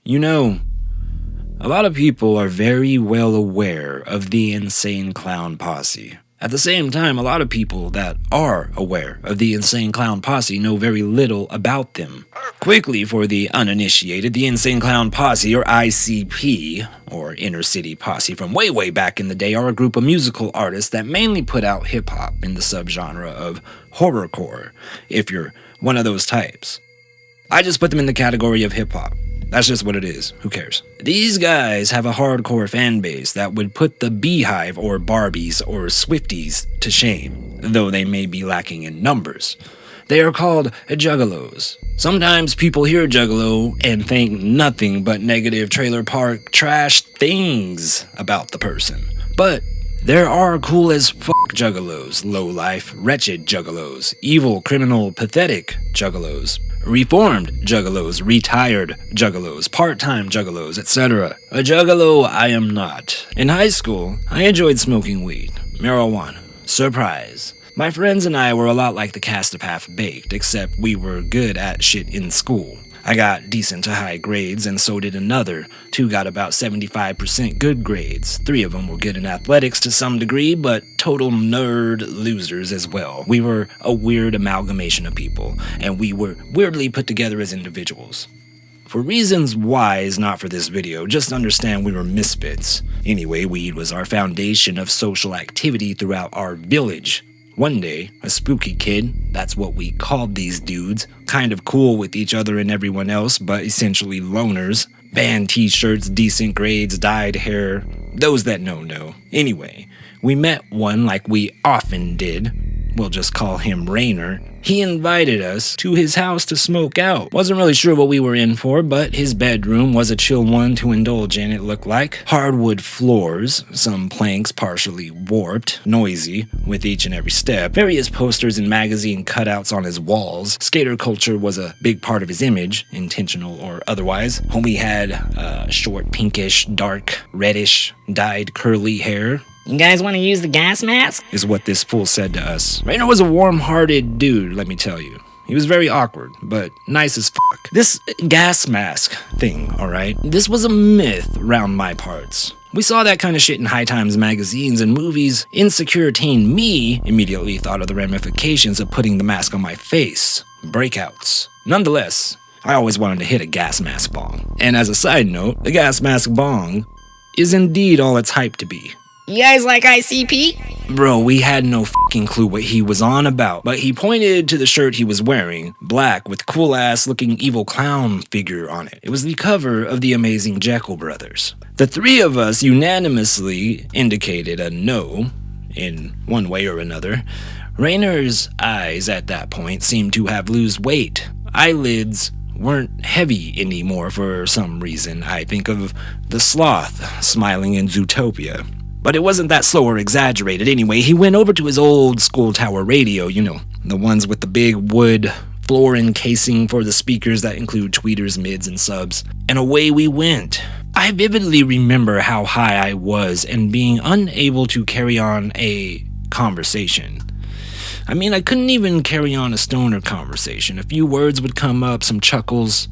You know, a lot of people are very well aware of the Insane Clown Posse. At the same time, a lot of people that are aware of the Insane Clown Posse know very little about them. Quickly, for the uninitiated, the Insane Clown Posse, or ICP, or Inner City Posse from way back in the day, are a group of musical artists that mainly put out hip-hop in the subgenre of horrorcore, if you're one of those types. I just put them in the category of hip-hop. That's just what it is. Who cares? These guys have a hardcore fan base that would put the Beehive or Barbies or Swifties to shame, though they may be lacking in numbers. They are called juggalos. Sometimes people hear juggalo and think nothing but negative trailer park trash things about the person. But there are cool as fuck juggalos, low-life, wretched juggalos, evil, criminal, pathetic juggalos, reformed juggalos, retired juggalos, part-time juggalos, etc. A juggalo I am not. In high school, I enjoyed smoking weed, marijuana. Surprise. My friends and I were a lot like the cast of Half-Baked, except we were good at shit in school. I got decent to high grades, and so did another. 2 got about 75% good grades. 3 of them were good in athletics to some degree, but total nerd losers as well. We were a weird amalgamation of people, and we were weirdly put together as individuals. For reasons why is not for this video, just understand we were misfits. Anyway, weed was our foundation of social activity throughout our village. One day, a spooky kid, that's what we called these dudes, kind of cool with each other and everyone else, but essentially loners, band t-shirts, decent grades, dyed hair, those that know. Anyway, we met one like we often did. We'll just call him Rainer. He invited us to his house to smoke out. Wasn't really sure what we were in for, but his bedroom was a chill one to indulge in, it looked like. Hardwood floors, some planks partially warped, noisy with each and every step, various posters and magazine cutouts on his walls. Skater culture was a big part of his image, intentional or otherwise. Homie had short pinkish, dark, reddish, dyed curly hair. You guys want to use the gas mask? Is what this fool said to us. Rainer was a warm-hearted dude, let me tell you. He was very awkward, but nice as fuck. This gas mask thing, alright? This was a myth around my parts. We saw that kind of shit in High Times magazines and movies. Insecure teen me immediately thought of the ramifications of putting the mask on my face. Breakouts. Nonetheless, I always wanted to hit a gas mask bong. And as a side note, the gas mask bong is indeed all it's hyped to be. You guys like ICP? Bro, we had no fucking clue what he was on about, but he pointed to the shirt he was wearing, black with cool-ass looking evil clown figure on it. It was the cover of the amazing Jeckel brothers. The 3 of us unanimously indicated a no, in one way or another. Rainer's eyes at that point seemed to have lost weight. Eyelids weren't heavy anymore for some reason. I think of the sloth smiling in Zootopia. But it wasn't that slow or exaggerated anyway. He went over to his old school tower radio, you know, the ones with the big wood floor encasing for the speakers that include tweeters, mids, and subs. And away we went. I vividly remember how high I was and being unable to carry on a conversation. I mean, I couldn't even carry on a stoner conversation. A few words would come up, some chuckles.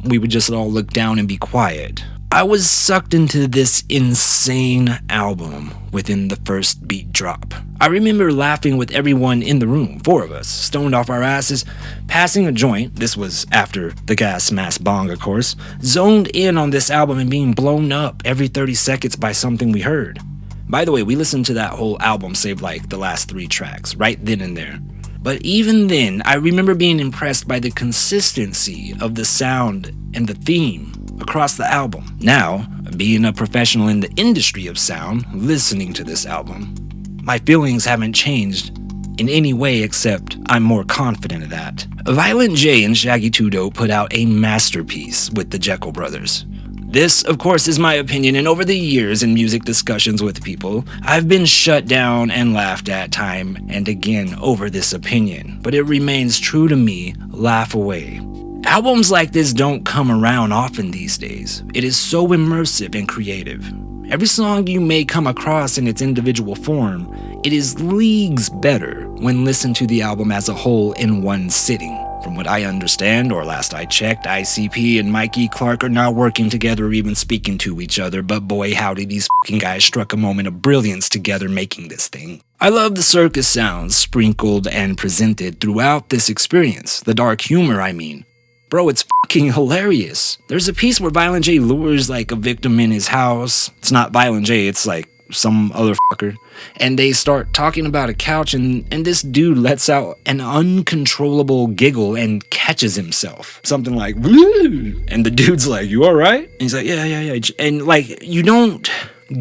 We would just all look down and be quiet. I was sucked into this insane album within the first beat drop. I remember laughing with everyone in the room, 4 of us, stoned off our asses, passing a joint, this was after the gas mask bong of course, zoned in on this album and being blown up every 30 seconds by something we heard. By the way, we listened to that whole album save like the last 3 tracks, right then and there. But even then, I remember being impressed by the consistency of the sound and the theme across the album. Now, being a professional in the industry of sound, listening to this album, my feelings haven't changed in any way except I'm more confident of that. Violent J and Shaggy 2 Dope put out a masterpiece with the Jeckel brothers. This, of course, is my opinion, and over the years in music discussions with people, I've been shut down and laughed at time and again over this opinion, but it remains true to me, laugh away. Albums like this don't come around often these days. It is so immersive and creative. Every song you may come across in its individual form, it is leagues better when listened to the album as a whole in one sitting. From what I understand, or last I checked, ICP and Mikey Clark are not working together or even speaking to each other, but boy howdy, these fucking guys struck a moment of brilliance together making this thing. I love the circus sounds sprinkled and presented throughout this experience, the dark humor I mean. Bro, it's fucking hilarious. There's a piece where Violent J lures like a victim in his house. It's not Violent J, it's like some other fucker. And they start talking about a couch and this dude lets out an uncontrollable giggle and catches himself. Something like, woo! And the dude's like, you alright? And he's like, yeah. And like, you don't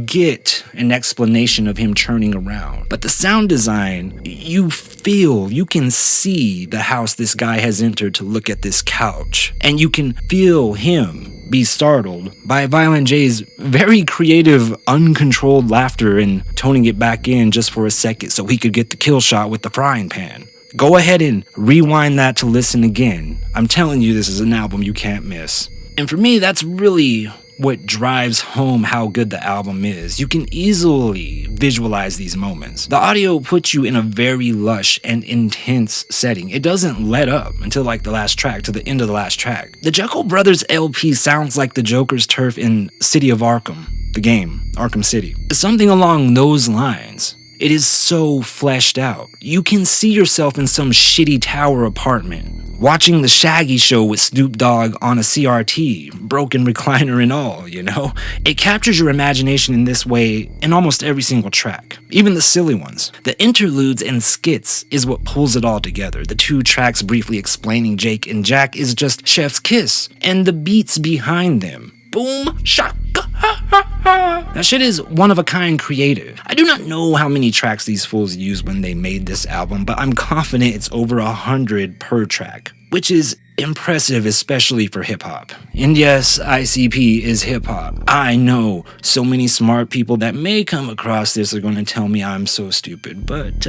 get an explanation of him turning around. But the sound design, you can see the house this guy has entered to look at this couch. And you can feel him be startled by Violent J's very creative, uncontrolled laughter and toning it back in just for a second so he could get the kill shot with the frying pan. Go ahead and rewind that to listen again. I'm telling you, this is an album you can't miss. And for me, that's really what drives home how good the album is. You can easily visualize these moments. The audio puts you in a very lush and intense setting. It doesn't let up until like the last track, to the end of the last track. The Jeckel Brothers LP sounds like the Joker's turf in City of Arkham, the game, Arkham City. Something along those lines. It is so fleshed out. You can see yourself in some shitty tower apartment, watching the Shaggy Show with Snoop Dogg on a CRT, broken recliner and all, you know? It captures your imagination in this way in almost every single track, even the silly ones. The interludes and skits is what pulls it all together. The 2 tracks briefly explaining Jake and Jack is just chef's kiss, and the beats behind them. Boom, shaka, ha, ha, ha. That shit is one of a kind creative. I do not know how many tracks these fools used when they made this album, but I'm confident it's over 100 per track, which is impressive, especially for hip-hop. And yes, ICP is hip-hop. I know so many smart people that may come across this are going to tell me I'm so stupid, but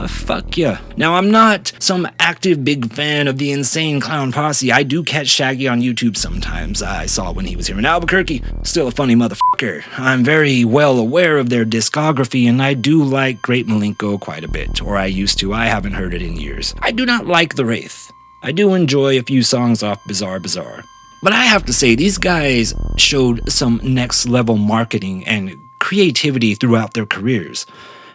fuck yeah. Now, I'm not some active big fan of the Insane Clown Posse. I do catch Shaggy on YouTube sometimes. I saw when he was here in Albuquerque. Still a funny motherfucker. I'm very well aware of their discography, and I do like Great Malenko quite a bit, or I used to. I haven't heard it in years. I do not like The Wraith. I do enjoy a few songs off Bizarre Bizarre. But I have to say, these guys showed some next level marketing and creativity throughout their careers.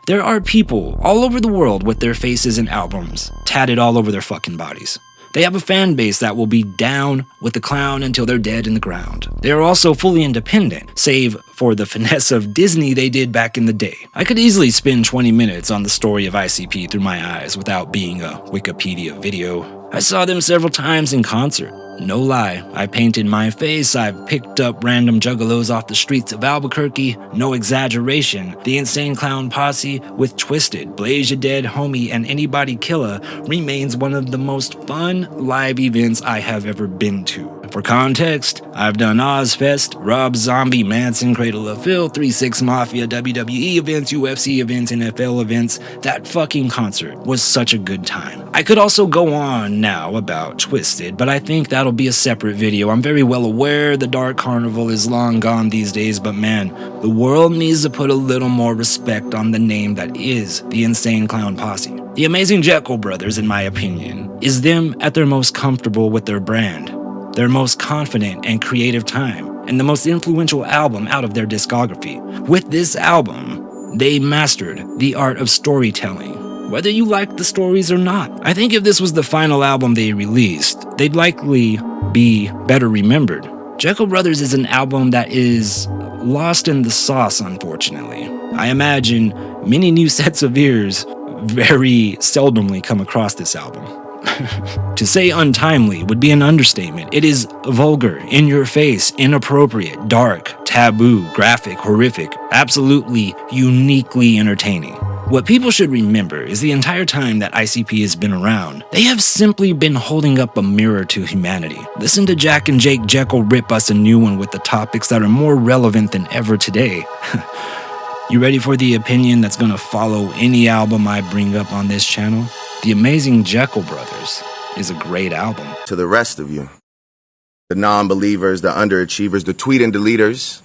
There are people all over the world with their faces and albums tatted all over their fucking bodies. They have a fan base that will be down with the clown until they're dead in the ground. They are also fully independent, save for the finesse of Disney they did back in the day. I could easily spend 20 minutes on the story of ICP through my eyes without being a Wikipedia video. I saw them several times in concert. No lie, I painted my face, I've picked up random juggalos off the streets of Albuquerque, no exaggeration. The Insane Clown Posse with Twisted, Blaze Ya Dead Homie, and Anybody Killer remains one of the most fun live events I have ever been to. For context, I've done Ozfest, Rob Zombie, Manson, Cradle of Filth, 3-6 Mafia, WWE events, UFC events, NFL events. That fucking concert was such a good time. I could also go on now about Twisted, but I think that'll be a separate video. I'm very well aware the Dark Carnival is long gone these days, but man, the world needs to put a little more respect on the name that is the Insane Clown Posse. The amazing Jeckel Brothers, in my opinion, is them at their most comfortable with their brand, their most confident and creative time, and the most influential album out of their discography. With this album, they mastered the art of storytelling, whether you like the stories or not. I think if this was the final album they released, they'd likely be better remembered. Jeckel Brothers is an album that is lost in the sauce, unfortunately. I imagine many new sets of ears very seldomly come across this album. To say untimely would be an understatement. It is vulgar, in your face, inappropriate, dark, taboo, graphic, horrific, absolutely uniquely entertaining. What people should remember is the entire time that ICP has been around, they have simply been holding up a mirror to humanity. Listen to Jack and Jake Jeckel rip us a new one with the topics that are more relevant than ever today. You ready for the opinion that's gonna follow any album I bring up on this channel? The amazing Jeckel Brothers is a great album. To the rest of you, the non-believers, the underachievers, the tweet and deleters,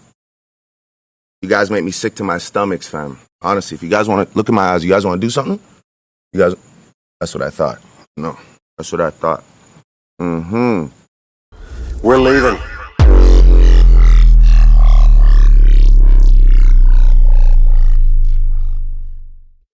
you guys make me sick to my stomachs, fam. Honestly, if you guys want to look in my eyes, you guys want to do something? You guys, that's what I thought. No, That's what I thought. We're leaving.